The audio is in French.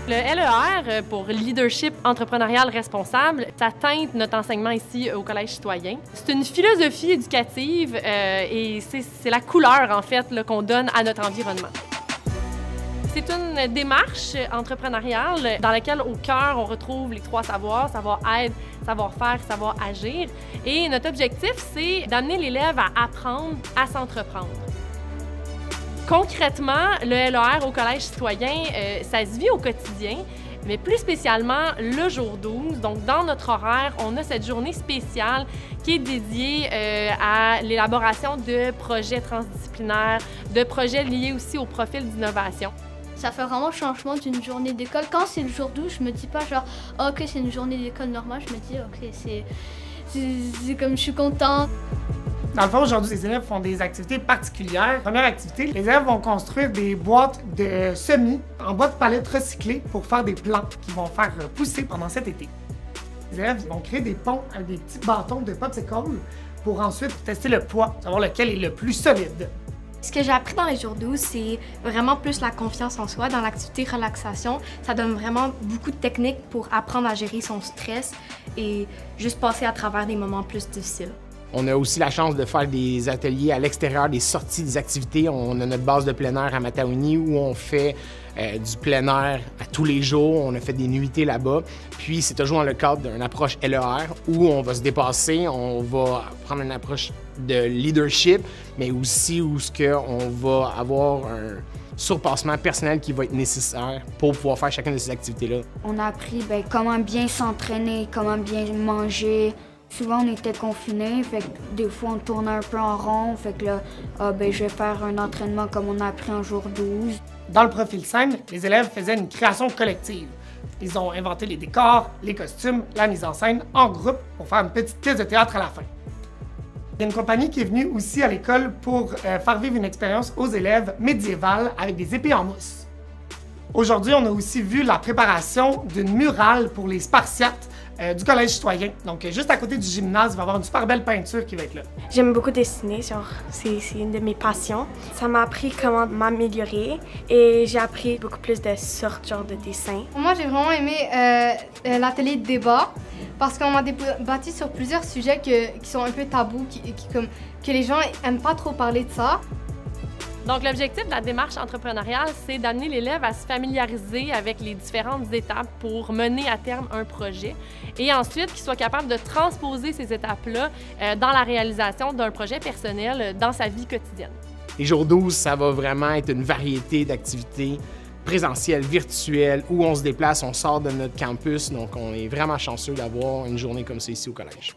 Le LER, pour Leadership entrepreneurial responsable, ça teinte notre enseignement ici au Collège citoyen. C'est une philosophie éducative et c'est la couleur, en fait, qu'on donne à notre environnement. C'est une démarche entrepreneuriale dans laquelle, au cœur, on retrouve les trois savoirs, savoir-être, savoir-faire, savoir-agir. Et notre objectif, c'est d'amener l'élève à apprendre à s'entreprendre. Concrètement, le LER au Collège citoyen, ça se vit au quotidien, mais plus spécialement le jour 12. Donc, dans notre horaire, on a cette journée spéciale qui est dédiée à l'élaboration de projets transdisciplinaires, de projets liés aussi au profil d'innovation. Ça fait vraiment changement d'une journée d'école. Quand c'est le jour 12, je me dis pas genre « Ok, c'est une journée d'école normale », je me dis « Ok, c'est comme je suis contente ». Dans le fond, aujourd'hui, les élèves font des activités particulières. Première activité, les élèves vont construire des boîtes de semis en bois de palette recyclées pour faire des plants qui vont faire pousser pendant cet été. Les élèves vont créer des ponts avec des petits bâtons de popsicle pour ensuite tester le poids, savoir lequel est le plus solide. Ce que j'ai appris dans les jours 12, c'est vraiment plus la confiance en soi. Dans l'activité relaxation, ça donne vraiment beaucoup de techniques pour apprendre à gérer son stress et juste passer à travers des moments plus difficiles. On a aussi la chance de faire des ateliers à l'extérieur, des sorties, des activités. On a notre base de plein air à Mataoni où on fait du plein air à tous les jours. On a fait des nuitées là-bas. Puis c'est toujours dans le cadre d'une approche LER où on va se dépasser, on va prendre une approche de leadership, mais aussi où on va avoir un surpassement personnel qui va être nécessaire pour pouvoir faire chacune de ces activités-là. On a appris comment bien s'entraîner, comment bien manger. Souvent, on était confinés, fait que des fois, on tournait un peu en rond. Fait que là, je vais faire un entraînement comme on a appris en jour 12. Dans le profil scène, les élèves faisaient une création collective. Ils ont inventé les décors, les costumes, la mise en scène en groupe pour faire une petite pièce de théâtre à la fin. Il y a une compagnie qui est venue aussi à l'école pour faire vivre une expérience aux élèves médiévale avec des épées en mousse. Aujourd'hui, on a aussi vu la préparation d'une murale pour les Spartiates du Collège citoyen. Donc, juste à côté du gymnase, il va y avoir une super belle peinture qui va être là. J'aime beaucoup dessiner, c'est une de mes passions. Ça m'a appris comment m'améliorer et j'ai appris beaucoup plus de sortes de dessins. Moi, j'ai vraiment aimé l'atelier de débat parce qu'on a débattu sur plusieurs sujets qui sont un peu tabous, que les gens n'aiment pas trop parler de ça. Donc, l'objectif de la démarche entrepreneuriale, c'est d'amener l'élève à se familiariser avec les différentes étapes pour mener à terme un projet et ensuite qu'il soit capable de transposer ces étapes-là dans la réalisation d'un projet personnel dans sa vie quotidienne. Les jours 12, ça va vraiment être une variété d'activités présentielles, virtuelles, où on se déplace, on sort de notre campus. Donc, on est vraiment chanceux d'avoir une journée comme ça ici au collège.